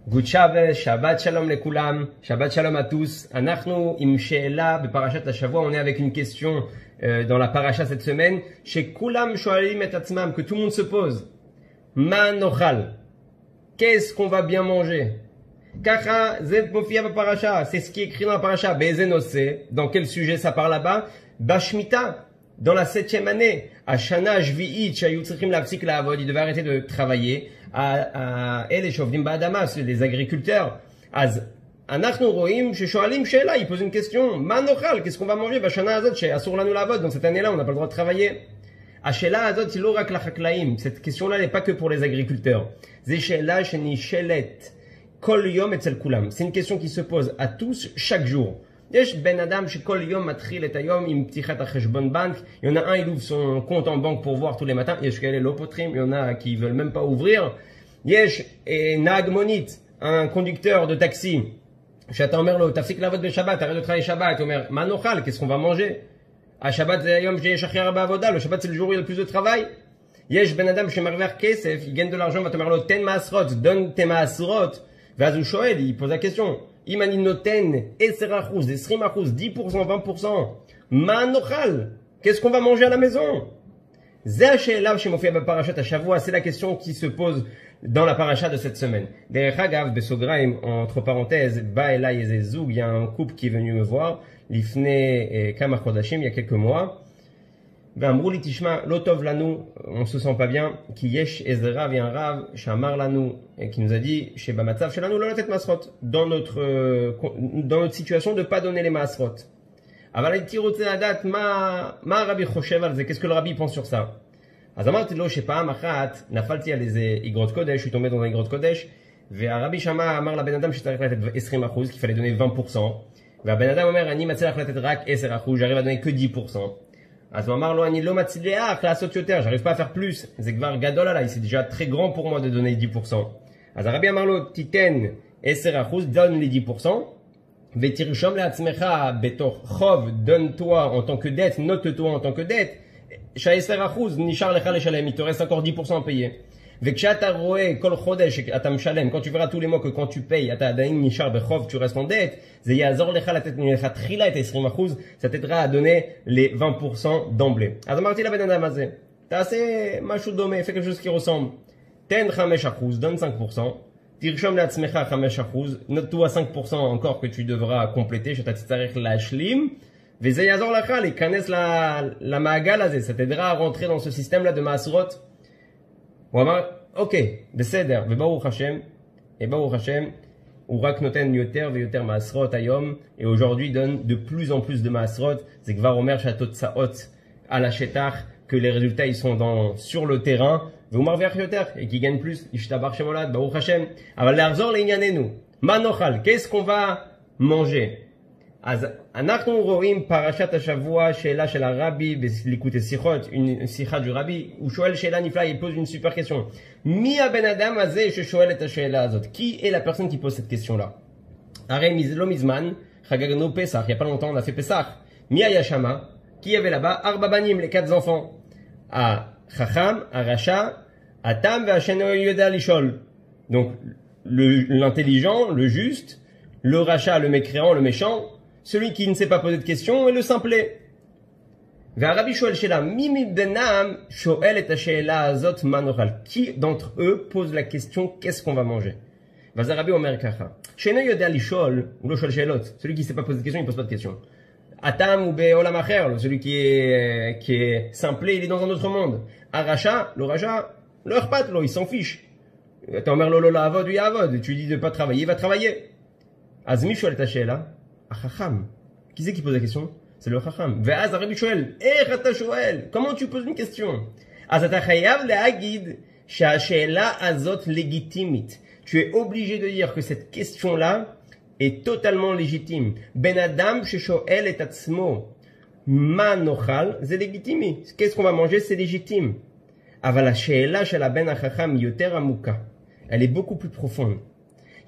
Good Shabbos, Shabbat Shalom lekulam, Shabbat Shalom à tous. Anachnu im she'ela beparashat Hashavua, on est avec une question dans la paracha cette semaine. Chez kulam shoalim et atzmam, que tout le monde se pose. Ma nochal, qu'est-ce qu'on va bien manger? Kacha zed mofia beparacha, c'est ce qui est écrit dans la paracha. Bezenose, dans quel sujet ça parle là-bas? Bashmita, dans la 7e année. Ashana shvi'it, shayu tzrichim lafsik la'avod, ils devaient arrêter de travailler. Les shovdim ba'adama, les agriculteurs. Az anachnu roim sheshoalim she'ela, ils posent une question. Ma nochal, qu'est-ce qu'on va manger? Bashana azot she'asur lanu la'avod, dans cette année-là, on n'a pas le droit de travailler. Ashela azot ilo rak lachaklaim, cette question-là n'est pas que pour les agriculteurs. Ze she'ela shenishelet kol yom etzel kulam, c'est une question qui se pose à tous chaque jour. יש בן אדם שכל יום מתחיל את היום עם פתיחת החשבון בנק. Il y en a un, il ouvre son compte en banque pour voir tous les matins. יש כאלה לא פותחים, il y en a qui veulent même pas ouvrir. יש נהג מונית, un conducteur de taxi, שאתה אומר לו, תפסיק לעבוד בשבת, תראה de travailler שבת. הוא אומר, מה נאכל? Qu'est-ce qu'on va manger? השבת זה היום שיש הכי הרבה עבודה, le שבת c'est le jour où il y a le plus de travail. יש בן אדם שמרוויח כסף, il gagne de l'argent, ואתה אומר לו, תן מעשרות, donne tes מעשרות. ואז הוא שואל, il pose la question. אם אני נותן 10%, 20%, 10%, 20%, מה נאכל? Qu'est-ce qu'on va manger à la maison? זה השאלה שמופיע בפרשת השבוע, c'est la question qui se pose dans la paracha de cette semaine. דרך אגב, בסוגריים, entre parenthèses, בא אליי איזה זוג, il y a un couple qui est venu me voir, לפני כמה חודשים, il y a quelques mois, ואמרו לי, תשמע, לא טוב לנו, on se sent pas bien, כי יש איזה רב, un רב, שאמר לנו, qui nous a dit, שבמצב שלנו לא לתת מעשרות, dans notre situation de pas donner les מעשרות. אבל הייתי רוצה לדעת מה הרבי חושב על זה, qu'est-ce que le rabbi pense sur ça. אז אמרתי לו שפעם אחת נפלתי על איזה אגרות קודש, הוא תומד על אגרות קודש, והרבי שמה אמר לבן אדם שצריך לתת 20%, qu'il fallait donner 20%, והבן אדם אומר, אני מצליח לתת רק 10%, j'arrive à donner que 10%. אז הוא אמר לו, אני לא מצליח לעשות יותר, j'arrive pas à faire plus, זה כבר גדול עליי, c'est déjà très grand pour moi de donner 10%. אז הרבי אמר לו, תיתן 10%, donne les 10%, ותרשום לעצמך בתוך חוב, donne-toi en tant que dette, note-toi en tant que dette, שה-10% נשאר לך לשלם, il te reste encore 10% à payer. וכשאתה רואה כל חודש אתה משלם, quand tu verras tous les mois que quand tu payes, אתה עדיין נשאר בחוב, tu restes en dette, זה יעזור לך לתת מלכתחילה את ה-20%, ça t'aidera à donner les 20% d'emblée. אז אמרתי לבן אדם הזה, תעשה משהו דומה, fais quelque chose qui ressemble. תן 5%, donne 5%, תרשום לעצמך 5%, note-toi 5% encore que tu devras compléter, שאתה תצטרך להשלים, וזה יעזור לך להיכנס למעגל הזה, ça t'aidera à rentrer dans ce système-là de מעשרות. הוא אמר, אוקיי, בסדר, וברוך השם, הוא רק נותן יותר ויותר מעשרות היום, et aujourd'hui donne de plus en plus de מעשרות, זה כבר אומר שהתוצאות על השטח, que les résultats ils sont sur le terrain, והוא מרוויח יותר, et qui gagne plus, ישתבח שמולד, ברוך השם. אבל לחזור לענייננו, מה נאכל? qu'est-ce qu'on va manger? אז אנחנו רואים פרשת השבוע, שאלה של הרבי בליקוטי שיחות, une שיחה du רבי, הוא שואל שאלה נפלאה, il pose une super question. מי הבן אדם הזה ששואל את השאלה הזאת? Qui est la personne qui pose cette question-là? הרי לא מזמן, חגגנו פסח, il y a pas longtemps on a fait פסח. מי היה שמה? Qui avait là-bas? 4 בנים, les 4 enfants. החכם, הרשע, התם והשאינו יודע לשאול. Donc l'intelligent, le juste, le rachat, le mécréant, le méchant, celui qui ne sait pas poser de questions et le simplet. והרבי שואל שאלה, מי מבינם שואל את השאלה הזאת מה נאכל? Qui d'entre eux pose la question qu'est-ce qu'on va manger? ואז הרבי אומר ככה, שאינו יודע לשאול, הוא לא שואל שאלות, celui qui ne sait pas poser de questions, il ne pose pas de questions. התם הוא בעולם אחר, celui qui est simplé, il est dans un autre monde. הרשע, le rachat, לא אכפת לו, il s'en fiche. אתה אומר לו לא לעבוד, הוא יעבוד, tu lui dis de pas travailler, il va travailler. אז מי שואל את השאלה? החכם. Qui c'est qui pose la question? C'est le חכם. ואז הרבי שואל, איך אתה שואל? Comment tu poses une question? אז אתה חייב להגיד שהשאלה הזאת לגיטימית. Tu es obligé de dire que cette question-là est totalement légitime. בן אדם ששואל את עצמו, מה נאכל? זה לגיטימי. Qu'est-ce qu'on va manger? C'est légitime. אבל השאלה של הבן החכם היא יותר עמוקה. Elle est beaucoup plus profonde.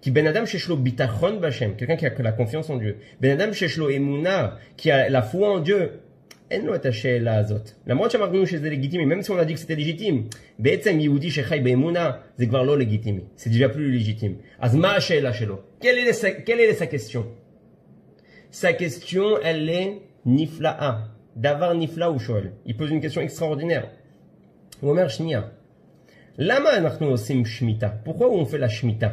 Qui ben adam sheshlo bitachon b'Hashem, quelqu'un qui a la confiance en Dieu. Ben adam sheshlo emuna, qui a la foi en Dieu. אין לו את השאלה הזאת. למרות שאמרנו שזה לגיטימי, même si on a dit que c'était légitime, בעצם יהודי שחי באמונה, זה כבר לא לגיטימי. C'est déjà plus légitime. אז מה השאלה שלו? Quelle est sa question? Sa question, elle est נפלאה. דבר נפלא הוא שואל. Il pose une question extraordinaire. הוא אומר, שנייה. למה אנחנו עושים שמיטה? Pourquoi on fait la שמיטה?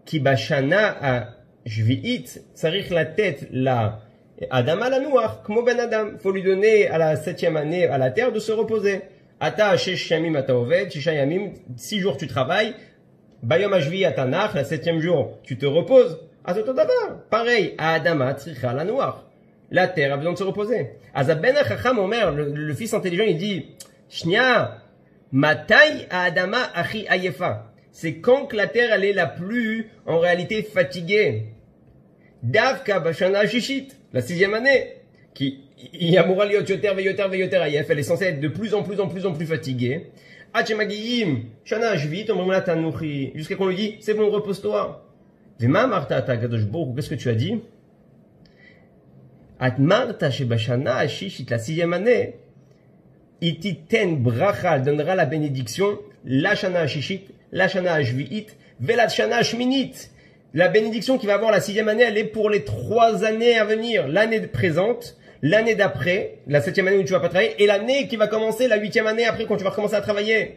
כי בשנה השביעית צריך לתת לאדמה לנוח כמו בן אדם. Il faut lui donner à la 7e année à la terre de se reposer. אתה 6 ימים אתה עובד, 6 ימים, 6 jours tu travailles. ביום השביעי אתה נח, ל-7e jour tu te reposes. אז אותו דבר. pareil, האדמה צריכה לנוח. La terre a besoin de se reposer. אז הבן החכם אומר, le fils intelligent, il dit, שנייה, מתי האדמה הכי עייפה? C'est quand que la terre elle est la plus, en réalité, fatiguée. דווקא בשנה השישית, la 6e année, qui היא אמורה להיות יותר ויותר ויותר עייף, elle est censée être de plus en plus fatiguée. עד שמגיעים שנה השביעית, אומרים לה תנוחי, jusqu'à qu'on lui dit, c'est bon, repose-toi. ומה אמרת אתה, הקדוש ברוך הוא, qu'est-ce que tu as dit? אמרת שבשנה השישית, la 6e année, היא תיתן ברכה, donnera la bénédiction, לשנה השישית, לשנה השביעית ולשנה השמינית. La bénédiction qui va avoir la 6e année, elle est pour les 3 années à venir. L'année présente, l'année d'après, la 7e année où tu vas pas travailler, et l'année qui va commencer la 8e année après quand tu vas recommencer à travailler.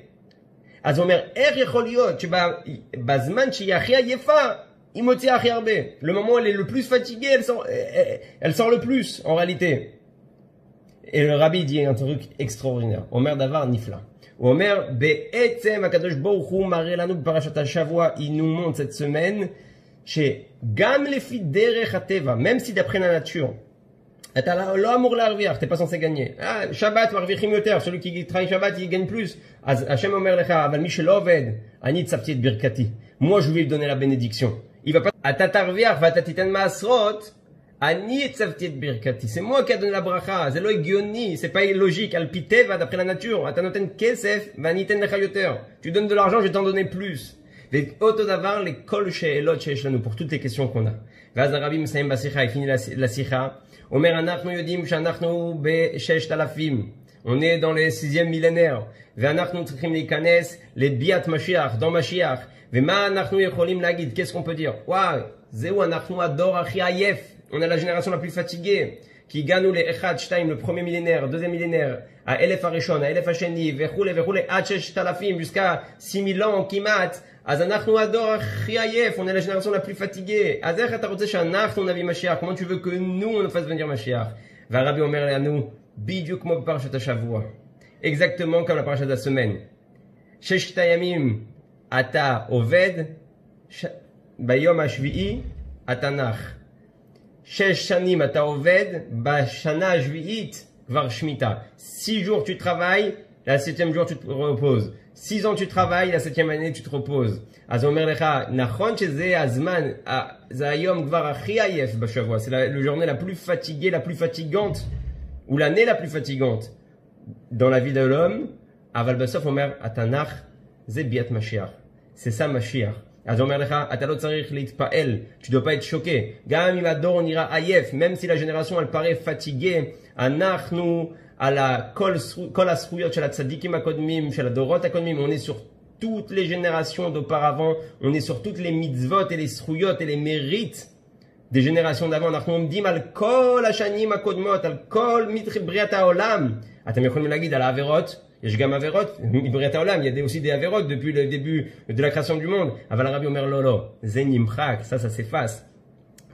אז הוא אומר, איך יכול להיות שבזמן שהיא הכי עייפה, היא מוציאה הכי הרבה. Le moment où elle est le plus fatiguée, elle sort le plus, en réalité. Et le rabbi dit un truc extraordinaire. Omer davar nifla. Omer, be'etzem akadosh baruch hu maré lanu b'parashat ha-shavua, il nous montre cette semaine, שגם לפי דרך הטבע, même si d'après la nature, אתה לא אמור להרוויח, t'es pas censé gagner. שבת מרוויחים יותר, celui qui travaille שבת, il gagne plus. אז השם אומר לך, אבל מי שלא עובד, אני צפתי את ברכתי. Moi, je vais lui donner la bénédiction. Il va pas, אתה תרוויח ואתה תיתן מעשרות, אני הצבתי את ברכתי. C'est moi qui a donné la bracha. זה לא הגיוני, c'est pas logique. על פי טבע, d'après la nature, אתה נותן כסף ואני אתן לך יותר. Tu donnes de l'argent, je vais t'en donner plus. ואותו דבר לכל שאלות שיש לנו, pour toutes les questions qu'on a. ואז הרבי מסיים בשיחה, il finit la שיחה. אומר, אנחנו יודעים שאנחנו ב-6,000. On est dans les 6e millénaire. ואנחנו צריכים להיכנס לביאת משיח, דור משיח. ומה אנחנו יכולים להגיד? Qu'est-ce qu'on peut dire? וואו, זהו, אנחנו הדור הכי עייף. On a la génération la plus fatiguée. qui gagnent les 1, 2, le premier millénaire, le deuxième millénaire, à Elef Arishon, à Elef Hasheni, וכולי וכולי, עד 6,000, jusqu'à 6,000 ans כמעט, אז אנחנו הדור הכי עייף, on est la génération la plus fatiguée. אז איך אתה רוצה שאנחנו נביא משיח? Comment tu veux que nous on fasse venir משיח? והרבי אומר לנו, בדיוק כמו בפרשת השבוע. Exactement comme la parasha de la semaine. 6 הימים אתה עובד, ביום השביעי אתה נח. 6 שנים אתה עובד, בשנה השביעית כבר שמיטה. 6 jours tu travailles, la 7e jour tu te reposes. 6 ans tu travailles, la 7e année tu te reposes. אז הוא אומר לך, נכון שזה הזמן, זה היום כבר הכי עייף בשבוע, c'est la journée la plus fatiguée, la plus fatigante, ou l'année la plus fatigante dans la vie de l'homme, אבל בסוף הוא אומר, התנ"ך זה ביאת משיח. C'est ça משיח. אז הוא אומר לך, אתה לא צריך להתפעל, tu dois pas être choqué. גם אם הדור נראה עייף, même si la génération elle paraît fatiguée, אנחנו על כל הזכויות של הצדיקים הקודמים, של הדורות הקודמים, on est sur toutes les générations d'auparavant, on est sur toutes les mitzvot et les zchuyot et les mérites des générations d'avant. אנחנו עומדים על כל השנים הקודמות, על כל בריאת העולם. אתם יכולים להגיד על העבירות, יש גם עבירות, מבריאת העולם, il y a aussi des עבירות depuis le début de la création du monde. אבל הרבי אומר לא, לא, זה נמחק, ça s'efface.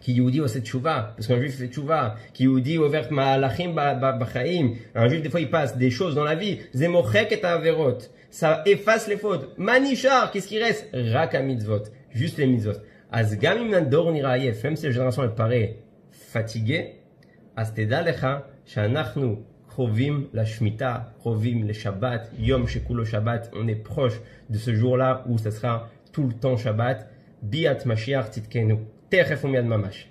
כי יהודי עושה תשובה, parce qu'un juif fait תשובה, כי יהודי עובר מהלכים בחיים, un juif des fois il passe des choses dans la vie, זה מוחק את העבירות, ça efface les fautes. מה נשאר? qu'est-ce qui reste? רק המצוות, juste les mitzvot. אז גם אם הדור נראה עייף, même si la génération elle paraît fatiguée, אז תדע לך שאנחנו קרובים לשמיטה, קרובים לשבת, יום שכולו שבת, on est proche de ce jour-là où ça sera tout le temps שבת, ביאת משיח צדקנו. תכף ומיד ממש.